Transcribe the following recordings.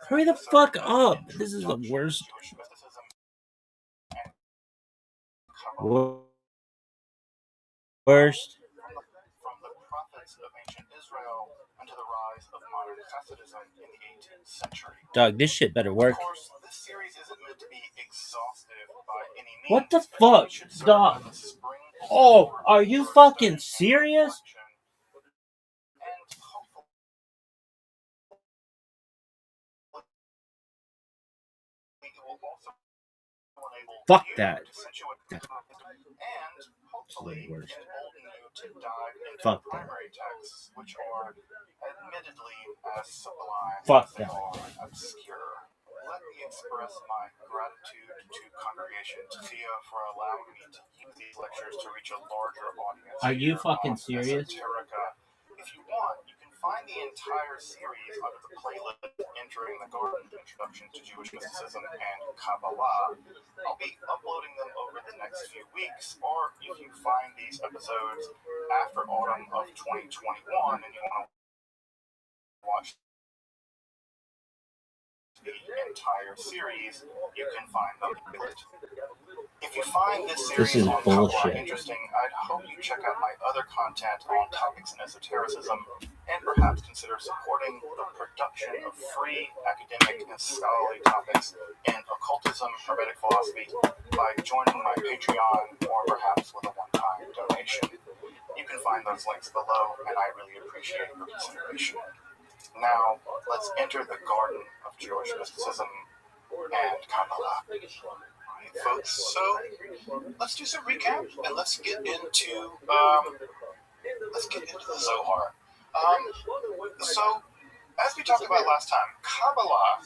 Hurry the fuck up. This is the worst. Worst. From the prophets of ancient Israel unto the rise of modern Hasidism in the 18th century. Dog, this shit better work. Of course, this series isn't meant to be exhaustive by any means. What the fuck, dog? Oh, are you fucking serious? Fuck that. And hopefully embolden you to dive into Fuck the primary texts, which are admittedly as sublime Fuck as they that. are obscure. Let me express my gratitude to Congregation Thea for allowing me to use these lectures to reach a larger audience. Are you fucking serious? Esoterica. If you want, you can find the entire series under the playlist Entering the Garden, Introduction to Jewish Mysticism and Kabbalah. I'll be uploading them over the next few weeks, or if you find these episodes after autumn of 2021 and you want to watch the entire series, you can find them. If you find this series on Kabbalah interesting, I'd hope you check out my other content on topics in esotericism, and perhaps consider supporting the production of free academic and scholarly topics in occultism, hermetic philosophy by joining my Patreon, or perhaps with a one-time donation. You can find those links below, and I really appreciate your consideration. Now, let's enter the garden of Jewish mysticism and Kabbalah. Alright, folks, so let's do some recap, and let's get into the Zohar. So, as we talked about last time, Kabbalah.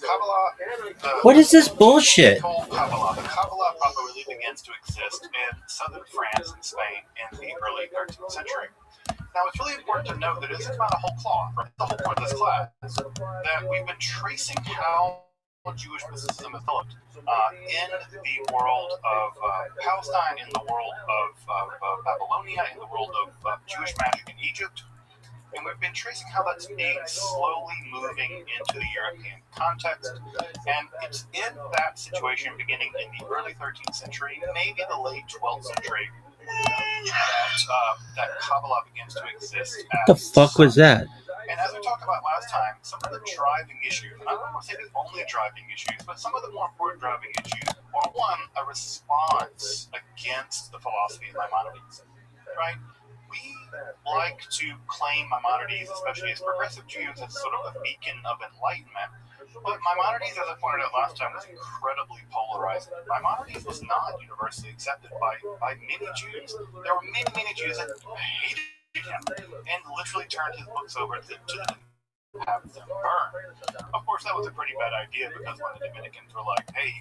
What is this bullshit? The Kabbalah probably begins to exist in southern France and Spain in the early 13th century. Now, it's really important to note that it isn't about a whole cloth, right? The whole point of this class that we've been tracing how Jewish mysticism has developed in the world of Palestine, in the world of Babylonia, in the world of Jewish magic in Egypt. And we've been tracing how that's being slowly moving into the European context. And it's in that situation, beginning in the early 13th century, maybe the late 12th century, that Kabbalah begins to exist. What the fuck was that? And as we talked about last time, some of the driving issues, and I don't want to say the only driving issues, but some of the more important driving issues are, one, a response against the philosophy of Maimonides, right? We like to claim Maimonides, especially as progressive Jews, as sort of a beacon of enlightenment. But Maimonides, as I pointed out last time, was incredibly polarizing. Maimonides was not universally accepted by many Jews. There were many Jews that hated him and literally turned his books over to have them burned. Of course, that was a pretty bad idea, because when the Dominicans were like, "Hey,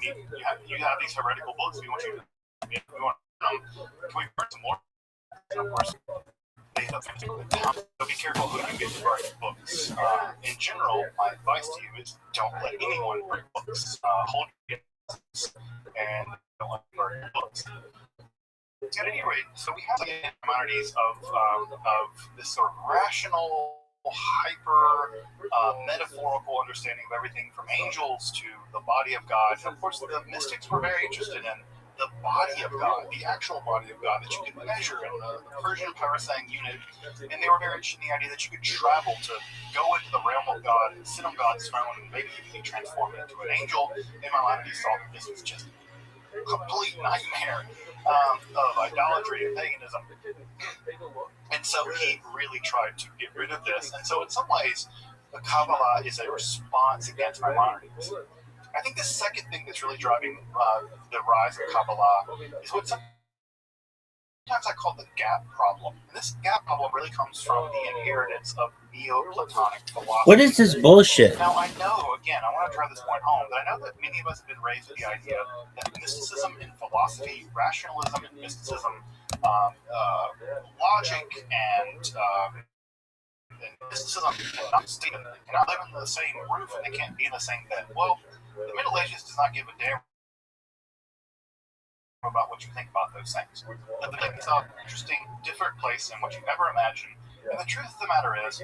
you have these heretical books, we want you to, can we burn some more?" And of course, they end up so be careful who you get to burn books. In general, my advice to you is don't let anyone burn books. Hold your peace and don't let them burn your books. At any rate, so we have the Maimonides of this sort of rational, hyper, metaphorical understanding of everything from angels to the body of God. And of course, the mystics were very interested in the body of God, the actual body of God that you could measure in the Persian Parasang unit, and they were very interested in the idea that you could travel to go into the realm of God and sit on God's throne and maybe even be transformed into an angel. And Maimonides saw that this was just a complete nightmare of idolatry and paganism, and so he really tried to get rid of this. And so in some ways, the Kabbalah is a response against Maimonides. I think the second thing that's really driving the rise of Kabbalah is what sometimes I call the gap problem. And this gap problem really comes from the inheritance of Neoplatonic philosophy. What is this bullshit? Now, I know, again, I want to drive this point home, but I know that many of us have been raised with the idea that mysticism and philosophy, rationalism and mysticism, logic and mysticism cannot live in the same roof, and they can't be in the same bed. Well, the Middle Ages does not give a damn about what you think about those things. But the Middle Ages are an interesting, different place than what you ever imagined. And the truth of the matter is,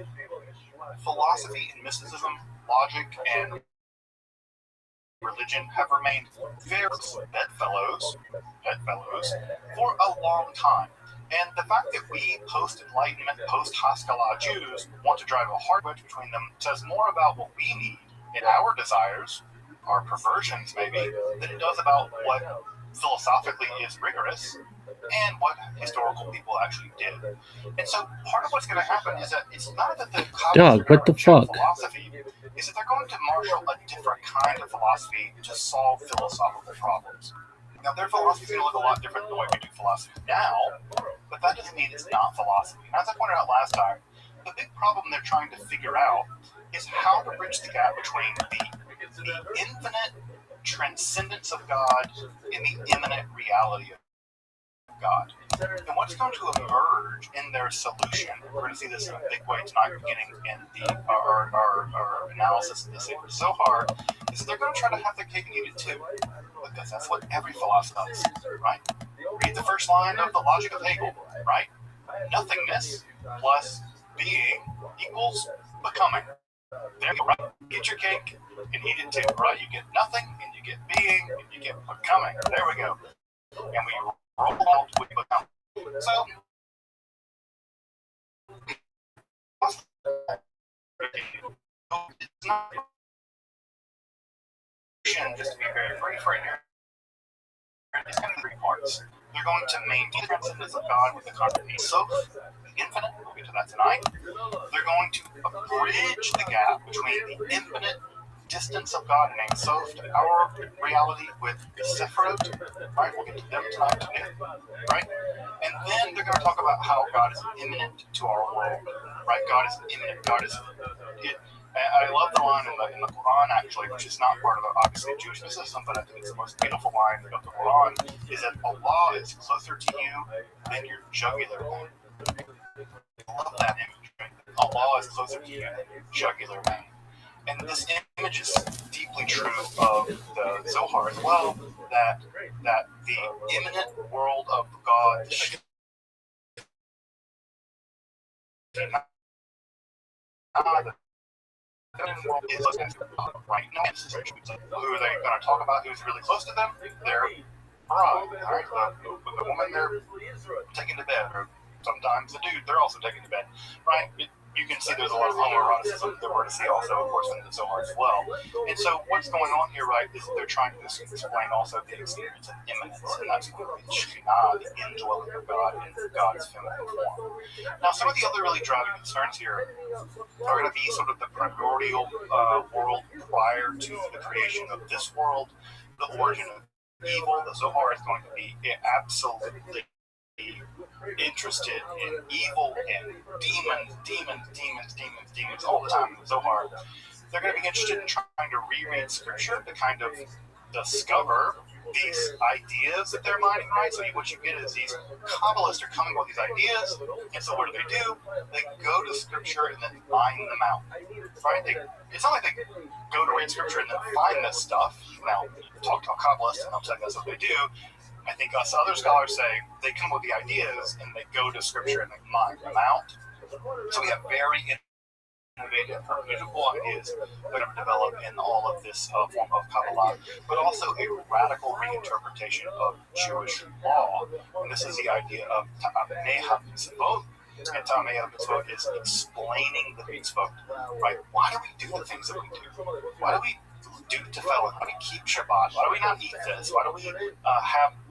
philosophy and mysticism logic and religion have remained very bedfellows for a long time. And the fact that we post-Enlightenment, post-Haskalah Jews want to drive a hard wedge between them says more about what we need in our desires, our perversions maybe, than it does about what philosophically is rigorous and what historical people actually did. And so part of what's going to happen is that it's not that the Dog, what the fuck? Philosophy is that they're going to marshal a different kind of philosophy to solve philosophical problems. Now, their philosophy is going to look a lot different than the way we do philosophy now, but that doesn't mean it's not philosophy. And as I pointed out last time, the big problem they're trying to figure out is how to bridge the gap between the infinite transcendence of God and the immanent reality of God. And what's going to emerge in their solution, we're going to see this in a big way tonight, beginning in our analysis of the Sacred Zohar, is that they're going to try to have their cake and eat it too. Because that's what every philosopher does, right? Read the first line of the Logic of Hegel, right? Nothingness plus being equals becoming. There you go, right? Get your cake and eat it too, right? You get nothing, and you get being, and you get becoming. There we go. And we roll out with becoming. So, it's not just to be very brief right here. It's kind of three parts. They're going to maintain the transcendence of God with the concept of Sof, the infinite. We'll get to that tonight. They're going to bridge the gap between the infinite distance of God and Ein Sof to our reality with the Sephirot. Right? We'll get to them tonight too. Right? And then they're going to talk about how God is immanent to our world. Right? God is immanent. God is it. I love the line in the Quran, actually, which is not part of, obviously, Jewish system, but I think it's the most beautiful line of the Quran, is that Allah is closer to you than your jugular vein. I love that image. Allah is closer to you than your jugular vein. And this image is deeply true of the Zohar as well, that the immanent world of God, right now, who are they going to talk about? Who's really close to them? Their bride, right? The woman they're taking to bed, or sometimes the dude they're also taking to bed, right? You can see there's a lot of homoeroticism that we're to see also, of course, in the Zohar as well. And so what's going on here, right, is they're trying to explain also the experience of immanence, and that's the Shekhinah, the indwelling of God in God's feminine form. Now, some of the other really driving concerns here are going to be sort of the primordial world prior to the creation of this world, the origin of evil. The Zohar is going to be absolutely interested in evil and demons all the time in the Zohar. They're going to be interested in trying to reread scripture to kind of discover these ideas that they're mining, right? So what you get is these Kabbalists are coming with these ideas, and so what do? They go to scripture and then mine them out, right? It's not like they go to read scripture and then find this stuff. Now, talk to a Kabbalist, and I'll tell you that's what they do. I think us other scholars say they come with the ideas and they go to scripture and they mine them out. So we have very innovative, beautiful ideas that are developed in all of this form of Kabbalah, but also a radical reinterpretation of Jewish law. And this is the idea of Ta'amei HaMitzvot. And Ta'amei HaMitzvot is explaining the mitzvot, right? Why do we do the things that we do? Why do we do tefillin? Why do we keep Shabbat? Why do we not eat this? Why do we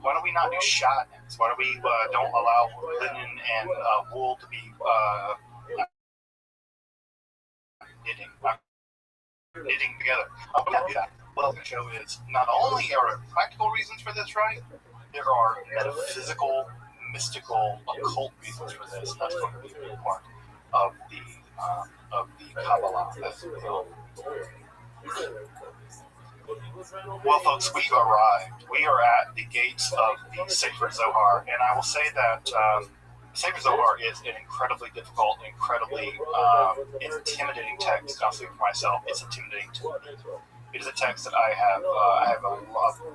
why do we not do shatnez? Why do we don't allow linen and wool to be knitting together? Why do we not do that? Well, the show is not only are there practical reasons for this, right? There are metaphysical, mystical, occult reasons for this. And that's going to be a big part of the Kabbalah as well. Well, folks, we've arrived. We are at the gates of the Sacred Zohar, and I will say that the Sacred Zohar is an incredibly difficult, incredibly intimidating text. I'll speak for myself. It's intimidating to me. It is a text that I have a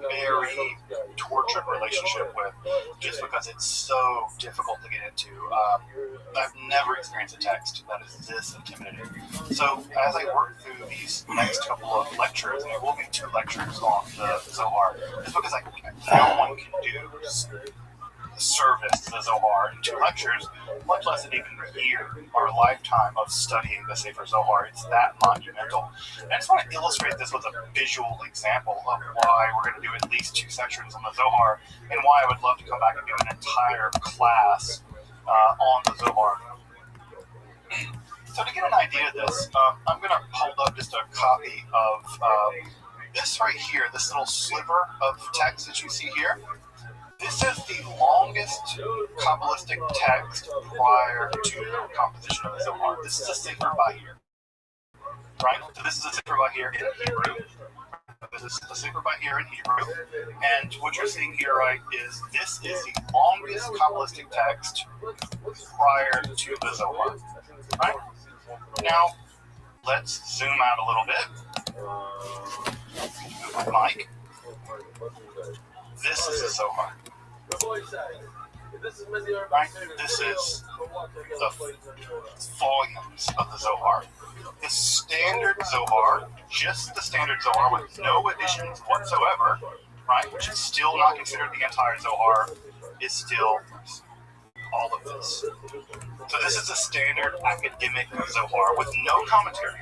very tortured relationship with, just because it's so difficult to get into. I've never experienced a text that is this intimidating. So as I work through these next couple of lectures, and there will be 2 lectures on the Zohar, just because no one can do service to the Zohar in 2 lectures, much less an even year or a lifetime of studying the Sefer Zohar. It's that monumental. And I just want to illustrate this with a visual example of why we're going to do at least 2 sections on the Zohar, and why I would love to come back and do an entire class on the Zohar. So to get an idea of this, I'm going to hold up just a copy of this right here, this little sliver of text that you see here. This is the longest Kabbalistic text prior to the composition of the Zohar. This is a Sefer Bahir, right? So this is a Sefer Bahir in Hebrew. This is the Sefer Bahir in Hebrew. And what you're seeing here, right, is this is the longest Kabbalistic text prior to the Zohar, right? Now, let's zoom out a little bit. Move my mic. This is the Zohar. Right? This is the volumes of the Zohar. The standard Zohar, just the standard Zohar with no additions whatsoever, right, which is still not considered the entire Zohar, is still all of this. So this is a standard academic Zohar with no commentary.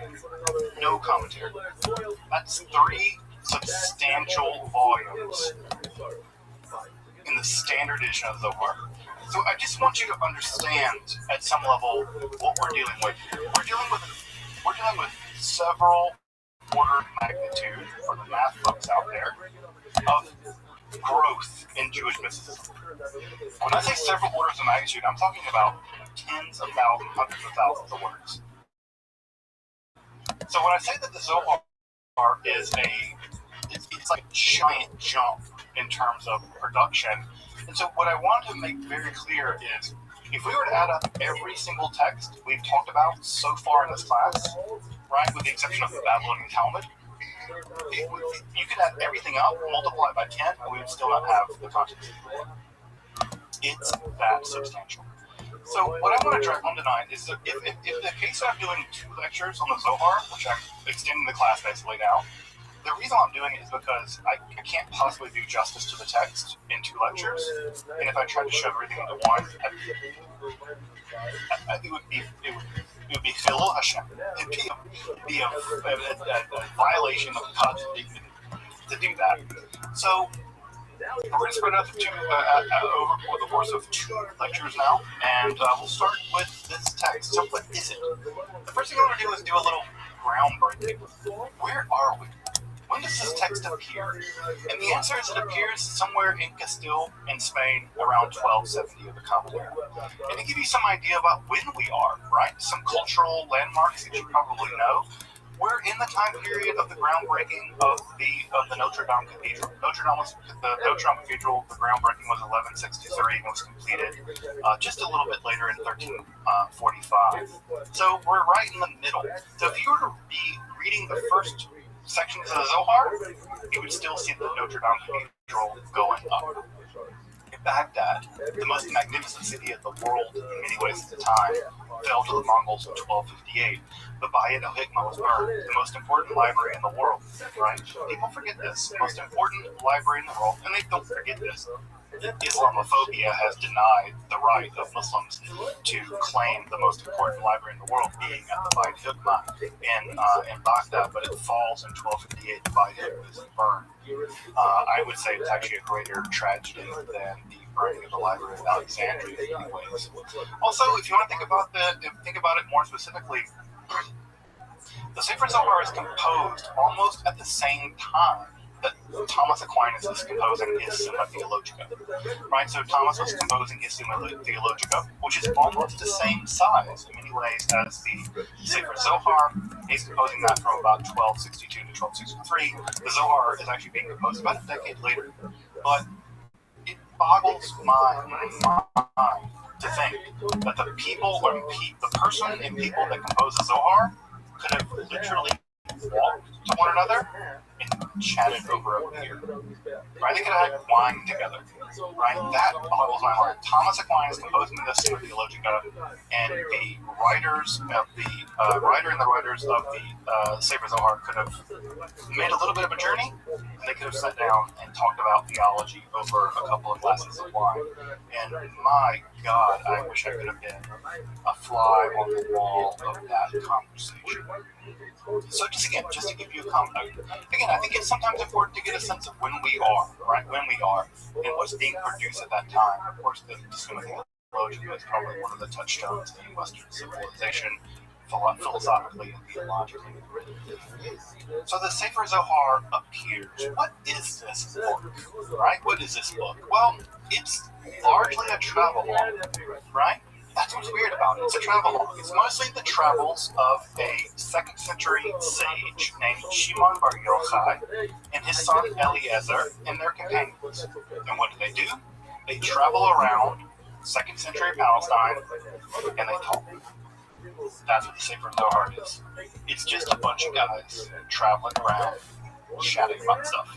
No commentary. That's 3 substantial volumes in the standard edition of the Zohar. So I just want you to understand at some level what we're dealing with here. We're dealing with several order of magnitude for the math folks out there of growth in Jewish mysticism. When I say several orders of magnitude, I'm talking about tens of thousands, hundreds of thousands of words. So when I say that the Zohar is it's like a giant jump in terms of production. And so what I want to make very clear is, if we were to add up every single text we've talked about so far in this class, right, with the exception of the Babylonian Talmud, you could add everything up, multiply it by 10, and we would still not have the context. It's that substantial. So what I want to drive home tonight is that if the case I'm doing 2 lectures on the Zohar, which I'm extending the class basically now, the reason I'm doing it is because I can't possibly do justice to the text in 2 lectures, and if I tried to shove everything into one, it would be Chilul Hashem. It'd be a violation of God's dignity to do that. So we're going to spread out over the course of 2 lectures now, and we'll start with this text. So what is it? The first thing I want to do is do a little groundbreaking. Where are we? When does this text appear? And the answer is it appears somewhere in Castile in Spain around 1270 of the Common Era. And to give you some idea about when we are, right, some cultural landmarks that you probably know, we're in the time period of the groundbreaking of the Notre Dame Cathedral. The Notre Dame Cathedral, the groundbreaking was 1163 and was completed just a little bit later in 1345. So we're right in the middle. So if you were to be reading the first sections of the Zohar, you would still see the Notre Dame Cathedral going up. In Baghdad, the most magnificent city of the world in many ways at the time, fell to the Mongols in 1258. But Bayit al-Hikmah was burned, the most important library in the world, right? People forget this. The most important library in the world, and they don't forget this. Islamophobia has denied the right of Muslims to claim the most important library in the world, being at the Bayit al-Hikmah in Baghdad, but it falls in 1258. The Bayit al-Hikmah is burned. I would say it's actually a greater tragedy than the burning of the Library of Alexandria in many ways. Also, if you want to think about it more specifically, the Sefer Zohar is composed almost at the same time that Thomas Aquinas is composing his Summa Theologica, right? So Thomas was composing his Summa Theologica, which is almost the same size in many ways as the Sefer Zohar. He's composing that from about 1262 to 1263. The Zohar is actually being composed about a decade later. But it boggles my mind to think that the people, or the person and people that compose the Zohar could have literally walked to one another in chatted over a beer. Right? They could have had wine together. Right? That boggles my heart. Thomas Aquinas composing this Summa Theologica, and the writers of the writer and the writers of the Sefer Zohar could have made a little bit of a journey, and they could have sat down and talked about theology over a couple of glasses of wine. And my God, I wish I could have been a fly on the wall of that conversation. So just to give you a comment, again, I think it's sometimes important to get a sense of when we are, right? When we are, and what's being produced at that time. Of course, the Summa Theologica is probably one of the touchstones in Western civilization, philosophically and theologically. So the Sefer Zohar appears. What is this book, right? What is this book? Well, it's largely a travelogue, right? That's what's weird about it. It's a travelogue. It's mostly the travels of a 2nd century sage named Shimon Bar Yochai and his son Eliezer and their companions. And what do? They travel around 2nd century Palestine and they talk. That's what the Sefer Zohar is. It's just a bunch of guys traveling around, chatting about stuff.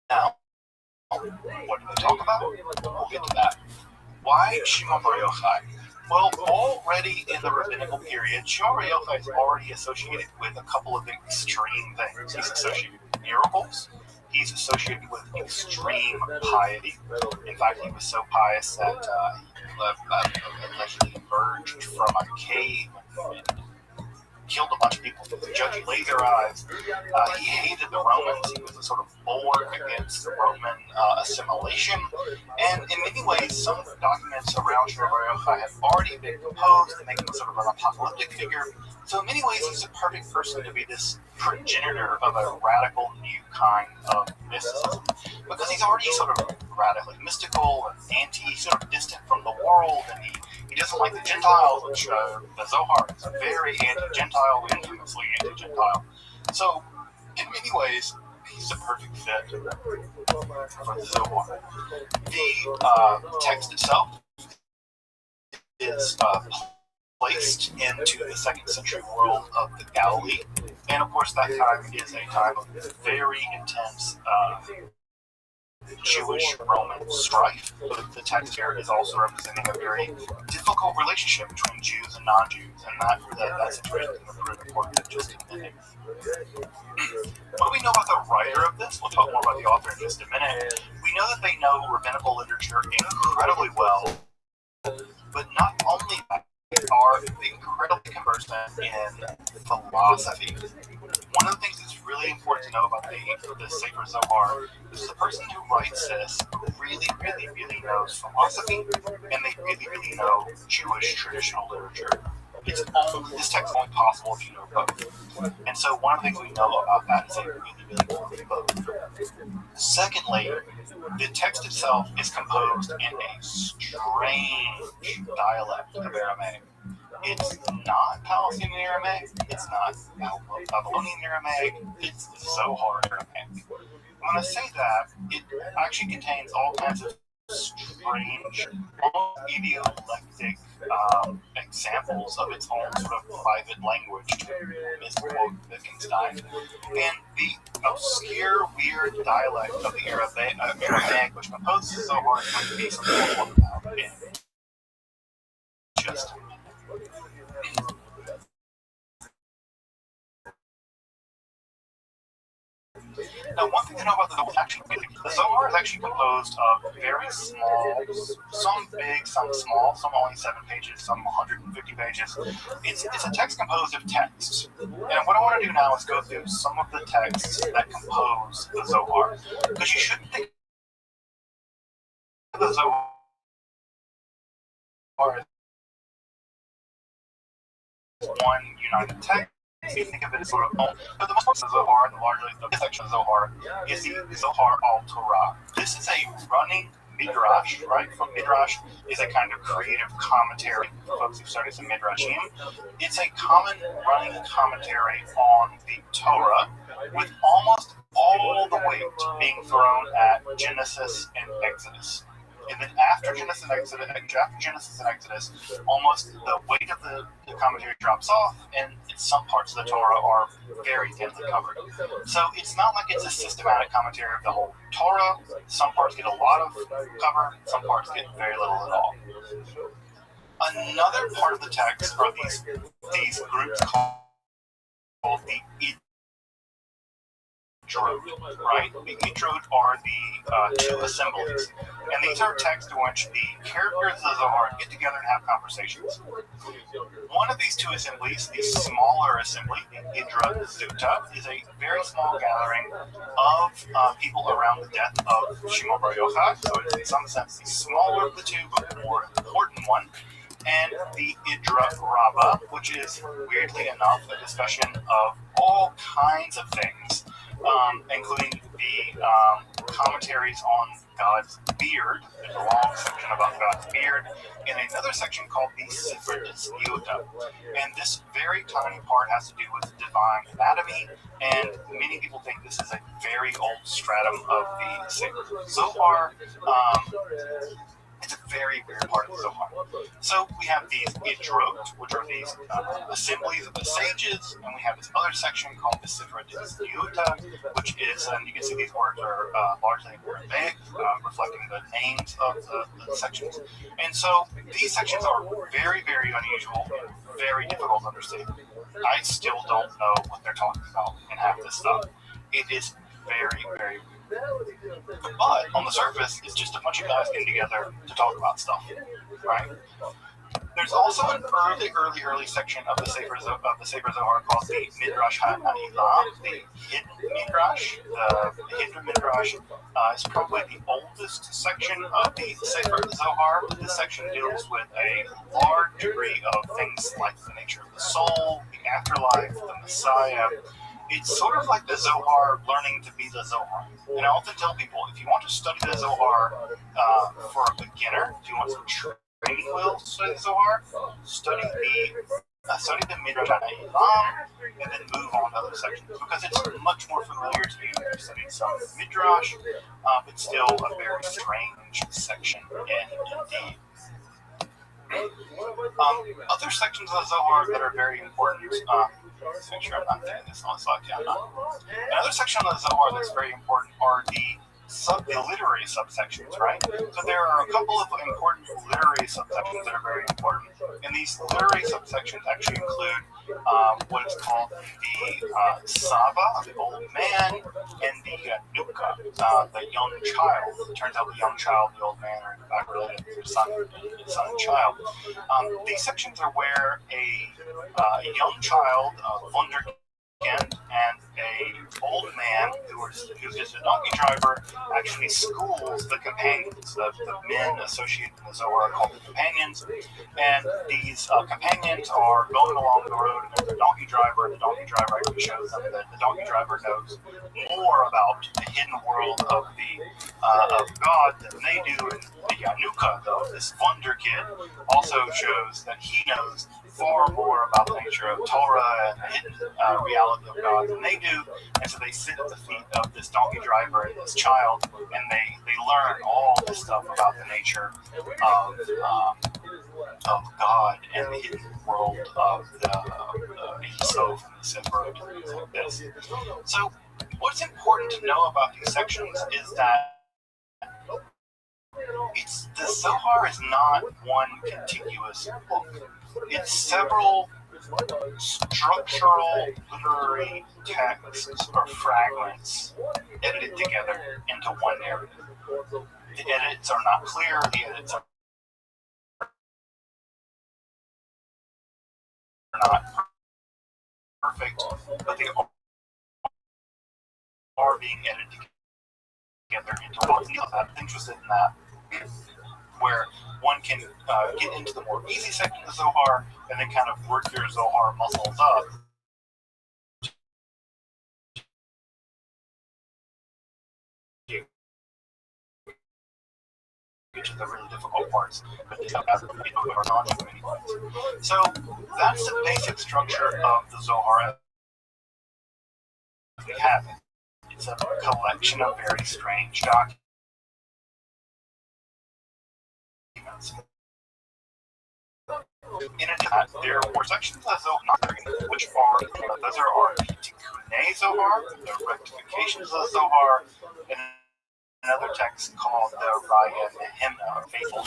Now, what do they talk about? We'll get to that. Why Shimon Bar Yochai? Well, already in the rabbinical period, Shimon Bar Yochai is already associated with a couple of extreme things. He's associated with miracles. He's associated with extreme piety. In fact, he was so pious that he allegedly emerged from a cave and killed a bunch of people with judgy laser eyes. He hated the Romans. He was a sort of bulwark against the Roman assimilation. And in many ways, some documents around Shimon Bar Yochai have already been composed to make him sort of an apocalyptic figure. So in many ways, he's a perfect person to be this progenitor of a radical new kind of mysticism. Because he's already sort of radically mystical and sort of distant from the world, and he doesn't like the Gentiles, which the Zohar is very anti-Gentile, infamously anti-Gentile. So, in many ways, he's a perfect fit for the Zohar. The text itself is placed into the 2nd century world of the Galilee, and of course that time is a time of very intense Jewish-Roman strife. The text here is also representing a very difficult relationship between Jews and non-Jews, and that situation is going to prove important in just a minute. What do we know about the writer of this? We'll talk more about the author in just a minute. We know that they know rabbinical literature incredibly well, but not only that, they are incredibly conversant in philosophy. One of the things that's really important to know about the Sefer Zohar is the person who writes this really, really, really knows philosophy, and they really, really know Jewish traditional literature. This text is only possible if you know both. And so one of the things we know about that is they really, really know both. Secondly, the text itself is composed in a strange dialect of Aramaic. It's not Palestinian Aramaic, it's not Babylonian Aramaic, it's Zohar Aramaic. When I say that, it actually contains all kinds of strange, idiolectic examples of its own sort of private language, to misquote Wittgenstein. And the obscure, weird dialect of the Aramaic, which composes the Zohar, is going to be something we'll talk about in just a minute. Now, one thing to know about the Zohar is actually composed of very small, some big, some small, some only 7 pages, some 150 pages. It's a text composed of texts. And what I want to do now is go through some of the texts that compose the Zohar. Because you shouldn't think of the Zohar as one united text. You think of it as sort of, but the most part of the Zohar, and largely the section of the Zohar, is the Zohar al-Torah. This is a running midrash, right? From midrash is a kind of creative commentary for folks who study some midrashim. It's a common running commentary on the Torah, with almost all the weight being thrown at Genesis and Exodus. And then after Genesis and Exodus, almost the weight of the the commentary drops off, and some parts of the Torah are very thinly covered. So it's not like it's a systematic commentary of the whole Torah. Some parts get a lot of cover, some parts get very little at all. Another part of the text are these groups called the right? The Idrot are the two assemblies. And these are texts in which the characters of the Zohar get together and have conversations. One of these two assemblies, the smaller assembly, the Idrot Zuta, is a very small gathering of people around the death of Shimon Bar Yochai. So it's in some sense the smaller of the two, but the more important one. And the Idrot Rabbah, which is, weirdly enough, a discussion of all kinds of things, including the commentaries on God's beard. There's a long section about God's beard, and another section called the Sefer Dispute. And this very tiny part has to do with divine anatomy, and many people think this is a very old stratum of the Sefer Zohar. It's a very weird part of the Zohar. So we have these Idrot, which are these assemblies of the sages, and we have this other section called the Sefer Dispute, which is, and you can see these words are largely in Arabic, reflecting the names of the sections. And so these sections are very, very unusual and very difficult to understand. I still don't know what they're talking about in half this stuff. It is very, very weird. But on the surface, it's just a bunch of guys getting together to talk about stuff, right? There's also an early section of the Sefer Zohar called the Midrash HaNa'ilah, the hidden Midrash. The hidden Midrash is probably the oldest section of the Sefer Zohar. This section deals with a large degree of things like the nature of the soul, the afterlife, the Messiah. It's sort of like the Zohar learning to be the Zohar. And I often tell people, if you want to study the Zohar for a beginner, if you want some training wheels to study the Zohar, study the Midrash HaNa'ilah, and then move on to other sections, because it's much more familiar to you if you studied some Midrash. It's still a very strange section, indeed. Other sections of the Zohar that are very important, let's make sure I'm not getting this on the slide. Yeah, I'm not. Another section of the Zohar that's very important are the literary subsections, right? So there are a couple of important literary subsections that are very important. And these literary subsections actually include what is called the Saba, the old man, and the Nuka, the young child. It turns out the young child and the old man are in fact related to son and child. These sections are where a young child, wunderkind, and a old man who's just a donkey driver actually schools the companions. The men associated in the Zohar are called the companions, and these companions are going along the road with the donkey driver, and the donkey driver actually shows them that the donkey driver knows more about the hidden world of God than they do. And the Yanuka, though, this wonder kid, also shows that he knows far more about the nature of Torah and the hidden reality of God than they do, and so they sit at the feet of this donkey driver and this child, and they learn all this stuff about the nature of God and the hidden world of the Sof and the Sifrot and things like this. So what's important to know about these sections is that the Zohar is not one contiguous book. It's several structural literary texts or fragments edited together into one narrative. The edits are not clear, the edits are not perfect, but they are being edited together into one. I'm interested in that, where one can get into the more easy section of the Zohar and then kind of work your Zohar muscles up to the really difficult parts. So that's the basic structure of the Zohar as we have it. It's a collection of very strange documents. In addition, there were sections of the Zohar, which are the Zohar, Tikkunei Zohar, the rectifications of the Zohar, and another text called the Reinvent, Faithful.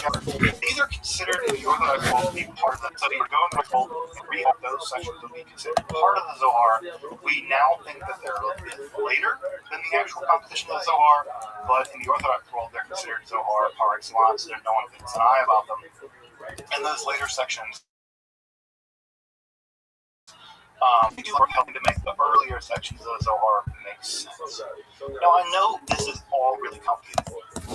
These are considered in the Orthodox world to be part of the. So if you're going to hold read those sections will be considered part of the Zohar. We now think that they're a bit later than the actual composition of the Zohar, but in the Orthodox world, they're considered Zohar par excellence. There's no one thinks an eye about them. And those later sections do work helping to make the earlier sections of the Zohar make sense. Now, I know this is all really complicated,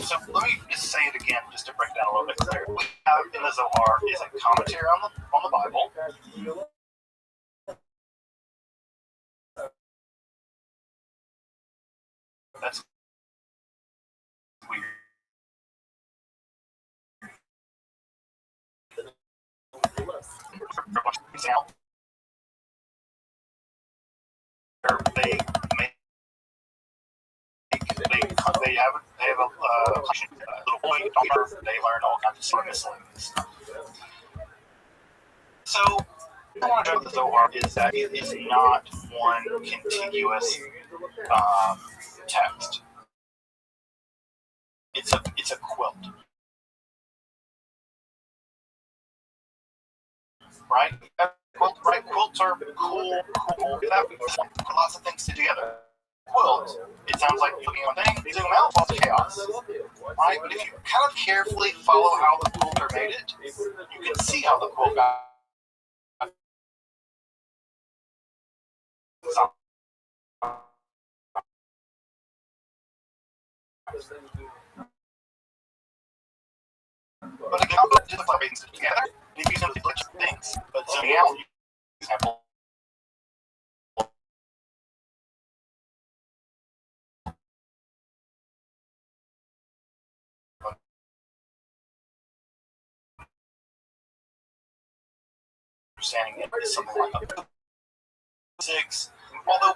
so let me just say it again, just to break down a little bit clearer. What we have in the Zohar is a commentary on the Bible. That's weird. They make they have a little boy, they learn all kinds of miscellaneous stuff. So, the point of the Zohar is that it is not one contiguous text. It's a quilt, right? Quilts are cool. That lots of things together. Quilt, it sounds like you're looking at one thing, zoom out, lots of chaos. Right? But if you kind of carefully follow how the quilter made it, you can see how the quilt got. But again, put the things together, if you simply put things, but zooming out, example. Understanding it is something like a 6, although